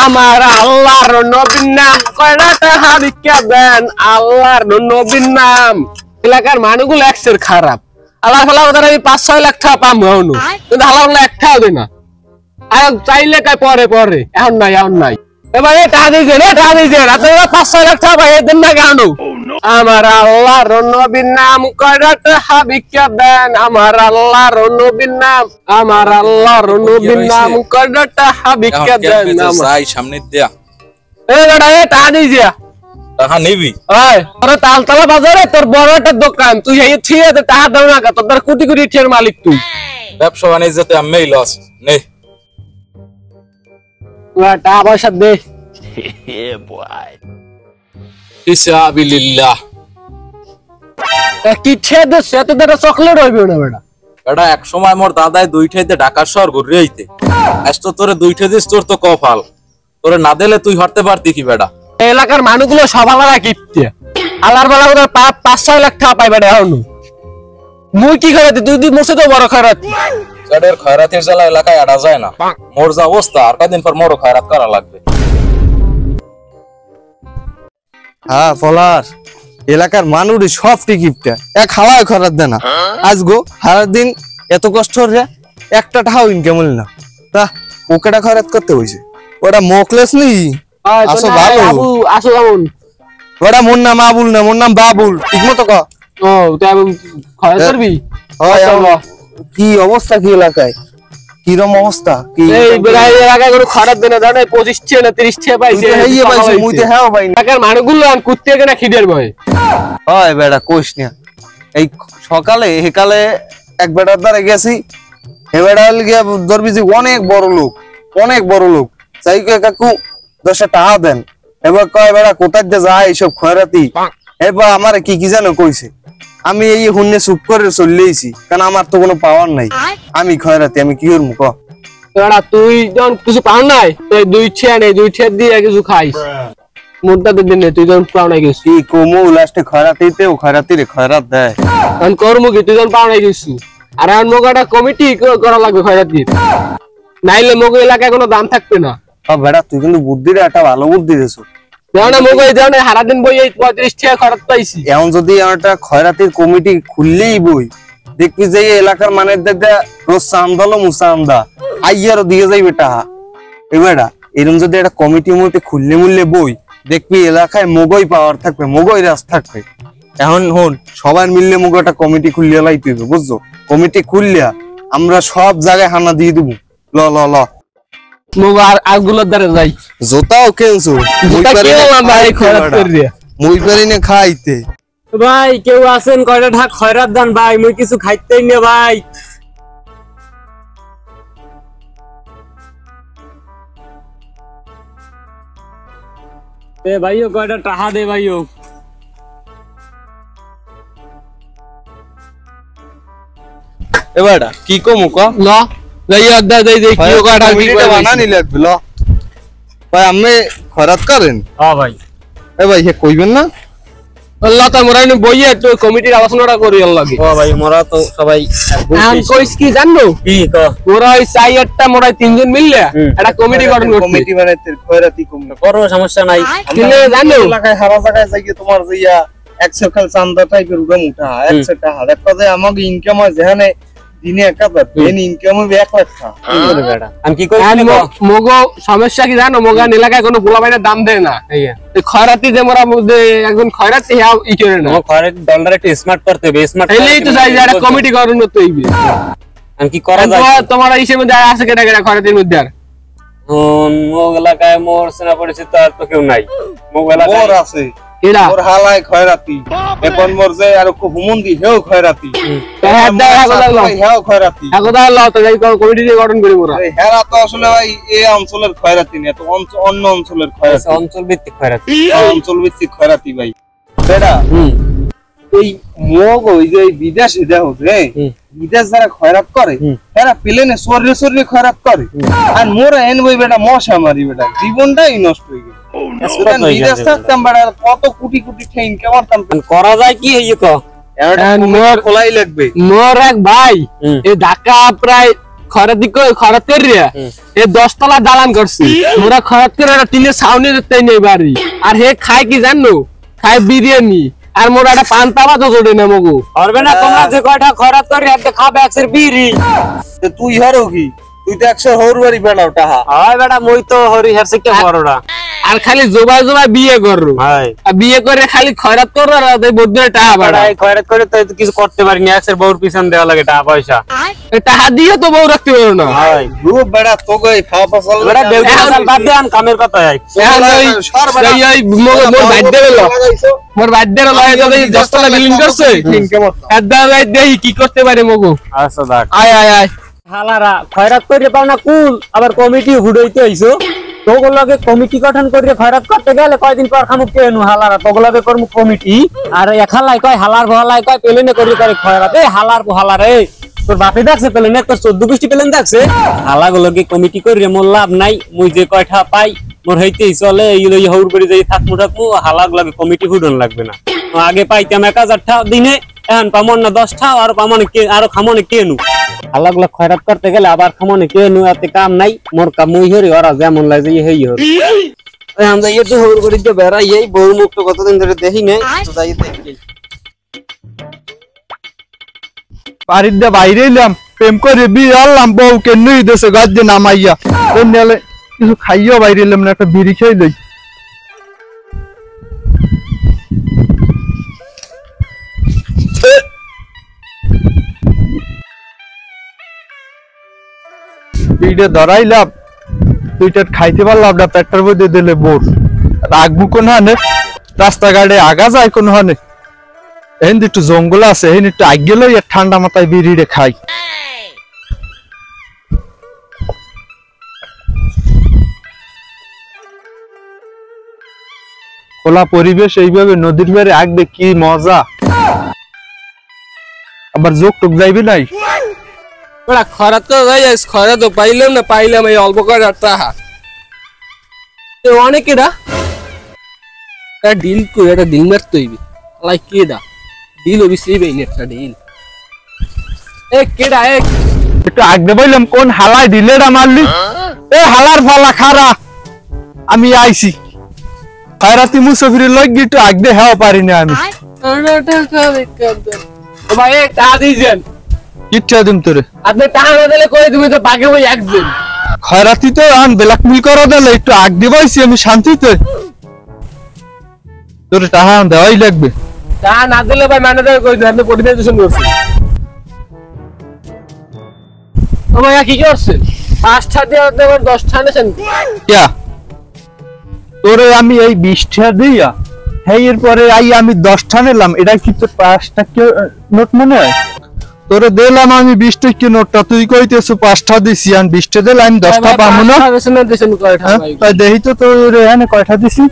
আমার আল্লাহর নবীর নাম কয়টা টাকা ভিক্ষা দেন আল্লাহর নবীর নাম। এলাকার মানুষগুলো এক্সের খারাপ। আল্লাহ তাআলা ওদের আমি ৫-৬ লাখ টাকা পাবো এখনো, কিন্তু আল্লাহ একটাও দেয় না। আর চাইলে কাই পরে পরে, এখন নাই এবার টাকা দিয়েছেন, টাকা দিয়েছেন আপনারা ৫-৬ লাখ টাকা পাই দেন না কেন? আমার আল্লাহর নবীর নাম কয়টা টাকা ভিক্ষা দেন আমার আল্লাহর নবীর নাম, আমার আল্লাহর নবীর নাম কয়টা টাকা ভিক্ষা দেন। সামনে দিয়া টাকা দিয়েছে টাকা নিবি তোরা তালতলা বাজারে তোর বড় একটা দোকান, তুই এই ছিঁড়ে টাকা দাও না, তোর কোটি কোটি টিয়ার মালিক তুই। ব্যবসা বাণিজ্যতে আমি লস নে, টাকা পয়সা দে। ফিসাবিলিল্লাহ কি ছেড়ে দে, সে তো একটা চকলেট হইবে না বেটা। বেটা এক সময় মোর দাদাই দুইটাইতে ঢাকা শহর ঘুরে আইতে, আজ তো তোরে দুইটা দিস, তোর তো কপাল, তোরে না দিলে তুই হরতে পারতি কি বেটা। এলাকার মানুষগুলো সব আলাদা কিপটে, আলার বেলা ওদের ৫-৬ লাখ টাকা পাই বেটা। এখন মুই কি খয়রাতি, তুই মোসে তো বড় খয়রাতি। চড়ের খয়রাতির জ্বালা এলাকায় আড়া যায় না, মোর যা অবস্থা আর কয়দিন পর মোরও খয়রাত করা লাগবে। হ্যাঁ ফলার এলাকার মানুষ সব টিকিপটা এক হাওয়ায় খরাত দেয় না। আজ গো হারার দিন এত কষ্ট রে একটা টাকাও ইনকাম হল না, তা ওকেটা খরাত করতে হয়েছে। ওটা মোকলেস নি আসো ভালো আসো কেমন? ওটা মোর নাম আবুল না, মোর নাম বাবুল, ঠিক মতো ক। ও তুই খরচ করবি? কি অবস্থা কি এলাকায়, কিরম অবস্থা কি এলাকায় কোনো খরচ দেয় না, জানো 25 না 30 পাইছে। মুই তো হ্যাঁ পাই এলাকার মানুষগুলো কুত্তে কেনা খিদের ভয় হয় বেড়া কোষ না। এই সকালে হেকালে এক বেড়ার দ্বারা গেছি, হে বেড়া গিয়া ধরবি যে অনেক বড় লোক চাই কাকু 10 টাকা দেন। এবার কয় বেড়া কোথায় যে যায় এইসব খয়রাতি। এবার আমার কি কি জানো কইছে, আমি এই হুন্নে চুপ করে চললেইছি, কারণ আমার তো কোনো পাওয়ার নাই, আমি খয়রাতি, আমি কি করবো ক। তুই যখন কিছু পাও নাই, তুই 2 ছিয়া নেই, 2 ছিয়া দিয়ে কিছু খাইস মোটা দিন নেই। তুই যখন পাও নাই কিছু কি কমু লাস্টে খয়রাতিতে ও খয়রাতি রে খয়রাত দেয়। আমি করবো কি, তুই যখন পাও নাই কিছু। আর এখন মোগ একটা কমিটি করা লাগবে খয়রাতির, নাইলে মোগ এলাকায় কোনো দাম থাকবে না। বেড়া তুই কিন্তু বুদ্ধিটা একটা ভালো বুদ্ধি দিয়েছো। সারাদিন বই 35 টাকা খরচ পাইছি। এখন যদি একটা খয়রাতির কমিটি খুললেই বই দেখবি যে এলাকার মানে রোজ চান্দা মুসান্দা আইয়ারও দিয়ে যাইবে টাকা। এবারা এরকম যদি একটা কমিটি মধ্যে খুললে মুললে বই দেখবি এলাকায় মগই পাওয়ার থাকবে, মগই রাস থাকবে। এখন হন সবাই মিললে মগ একটা কমিটি খুললে লাইতে হবে, বুঝছো? কমিটি খুললিয়া আমরা সব জায়গায় হানা দিয়ে দেবো। ল ল ল আগুলোর দ্বারা যাই জোতাও কেনছো মুই পারি না খাইতে। ভাই কেউ আছেন কয়টা ঢাক খয়রাত দান ভাই, মুই কিছু খাইতেই না ভাই। ভাইও কয়টা টাকা দে ভাইও। এবারটা কি কমু ক ল যাই আড্ডা দেই দেই কি কাটা কি বানানি লাগবে। ল ভাই আমি খয়রাত করেন? হ্যাঁ ভাই। এ ভাই হে কইবেন না আল্লাহ তা মোরা নি বইয়ে একটু কমিটির আলোচনাটা করি আল্লাহ কি। ও ভাই মোরা তো সবাই এখন কইস কি জানো কি ক মোরা ওই সাইয়ারটা মোরা 3 জন মিললে একটা কমিটি গঠন করতে। কমিটি বানাইতে খয়রাতি কম না, করো সমস্যা নাই। কিনে জানো এলাকায় হারা জায়গায় যাই তোমার যাইয়া 100 খাল চান্দা টাইপের উড়ে মুঠা 100 টাকা দেখা যায় আমাকে ইনকাম হয় যেখানে দিনে 1000 দিন ইনকাম হবে 1 লাখ টাকা। আমি কি কইছি মগো সমস্যা কি জানো, মগান এলাকায় কোনো পোলাপাইনের দাম দেয় না। এই খয়রাতি যে মোরা মধ্যে একজন খয়রাতি হ্যাঁ ই করে না, খয়রাতি দলটারে একটু স্মার্ট করতে হবে। স্মার্ট এলেই তো যাই একটা কমিটি গঠন করতে হইবে। আমি কি করা যায় তোমার হিসেবে মধ্যে আছে কেটা কেটা খয়রাতির মধ্যে? আর মোগ এলাকায় মোর সেনা পরিচিত আর তো কেউ নাই। মোগ এলাকায় মোর আছে এডা মোর হালাই খয়রাতি, এখন মোর যে আর হুমন্দি হেও খয়রাতি, হেও খয়রাতি। আগদা আল্লাহ তো যাই কমিটি গঠন করি মোরা। হেরা তো আসলে ভাই এই অঞ্চলের খয়রাতি না, তো অন্য অঞ্চলের খয়রাতি, অঞ্চল ভিত্তিক খয়রাতি, অঞ্চল ভিত্তিক খয়রাতি ভাই। বেটা এই মগ ওই যে বিদেশে দেখো রে, বিদেশ যারা খয়রাত করে এরা প্লেনে সরিয়ে সরিয়ে খয়রাত করে, আর মোরা এন বই বেটা মশা মারি বেটা জীবনটাই নষ্ট হয়ে গেল। বিদেশ থাকতাম বেটা কত কোটি কোটি ঠেইন কেমন করা যায় কি হইয়ে ক মোর খোলাই লাগবে। মোর এক ভাই এই ঢাকা প্রায় খরাত করে এ 10 তলা দালান করছি মোরা খরাত করে একটা টিনের ছাউনি দিতে নেই বাড়ি আর হে খায় কি জানো খায় বিরিয়ানি আর মোরা একটা পান্তা ভাতও জোড়ে না মগু পারবে না তোমরা যে কয়টা খরাত করে একটা খাবে একসের বিড়ি তুই হারো কি তুই তো 100 হরবারি বেড়াও টাহা হয় বেটা মই তো হরি হারছে কে বড়রা আর খালি জোবাই জোবাই বিয়ে করো হয় আর বিয়ে করে খালি খয়রাত করো আর ওই বদ্দুরে টাকা বেটা বাড়ায় এই খয়রাত করে তো কিছু করতে পারি না একসের বউর পিছন দেওয়া লাগে টাকা পয়সা টাকা দিয়ে তো বউ রাখতে পারো না হয় রূপ বেড়া তোকে এই ফাও ফসল বেটা বেউটি ফসল বাদ দে আন কামের কথা আই এখন ওই মোর বাদ্যে গেল মোর বাদ্যে গেল এই 10 তলা বিল্ডিং করছে এদা ভাই দেই কি করতে পারে মগু আচ্ছা দেখ আয় আয় আয় হালারা খয়রাত করে পাও না কুল আবার কমিটি হুড়াইতে আইছো তোগুলোকে কমিটি গঠন করে খয়রাত করতে গেলে কয়দিন পর খামুক কেনু হালারা তোগুলোকে করমু কমিটি আর এখালাই কয় হালার ভলাই কয় পেলেনে করি করে খয়রাত এই হালার ভহালা রে তোর বাপে দেখছে পেলেনে তোর 14 গোষ্ঠী পেলেন দেখছে হালাগুলোকে কমিটি করে মোর লাভ নাই মুই যে কয়টা পাই মোর হইতেই চলে এই হউর বাড়ি যাই থাকমু হালাগুলোকে কমিটি হুডন লাগবে না আগে পাইতাম 1000 টাকা দিনে এখন পামন না 10 টাকা আর পামন কে আরো খামনে কেনু আলাগুলা খয়রাত করতে গেলে আবার খামনে কেনু এতে কাম নাই মোর কাম মুই হরি ওরা যেমন লাগে এই হরি আমরা এই তো হউর বাড়ি দিয়ে বেড়াই এই বউ মুখ তো কতদিন ধরে দেখি নাই তো যাই দেখি বাড়ির দিয়ে বাইরে এলাম প্রেম করে বিয়ে আনলাম বউকে নুই দেশে গাছ দিয়ে নামাইয়া নালে কিছু খাইও বাইরে এলাম না একটা বিড়ি খেয়ে লই বিড়ে ধরাইলাম দুইটা খাইতে পারলাম না পেটটার মধ্যে দিলে বোর রাখবো কোন হানে রাস্তাঘাটে আগা যায় কোন হানে এখন একটু জঙ্গল আছে এখন একটু আগে লই ঠান্ডা মাথায় বিড়িরে খাই খোলা পরিবেশ এইভাবে নদীর পাড়ে আগবে কি মজা আবার যোগ টোক যাইবে নাই ওরা খরাত তো যাই খরাত তো পাইলাম এই অল্প করে টাকা অনেকেরা ডিল করে একটা ডিল মারতে হইবে লাই কেডা ডিল অবশ্যই একটা ডিল এ কেডা একটু আগে বললাম কোন হালাই ডিলেটা মারলি এ হালার ফালা খারা আমি আইছি খায়রাতি মুসাফির লাগি একটু আগে হেওয়া পারি না আমি ভাই টাকা দিয়েছেন কিচ্ছা দিম তোরে আপনি টাকা না দিলে কই তুমি তো বাগে বই একদিন খয়রাতি তো আন ব্ল্যাকমেল করা দিলে একটু আগ দিবাইছি আমি শান্তিতে তোরে টাকা দেওয়াই লাগবে টাকা না দিলে ভাই ম্যানেজার কই দেন আপনি পরিবেশন করছেন ও ভাই কি করছেন 5টা দিয়ে আবার 10টা নেছেন কিয়া তোরে আমি এই 20টা দিয়া হ্যাঁ এরপরে আমি 10টা নিলাম এটা কি তোর 5 টাকা নোট মনে হয় তোরে দিলাম আমি 20 টাকা নোটটা তুই কইতেছ 5টা দিছি আর 20টা দিলে আমি 10টা পাবো না দেন কয়টা ভাই তাই দেই তো তোর এখানে কয়টা দিছি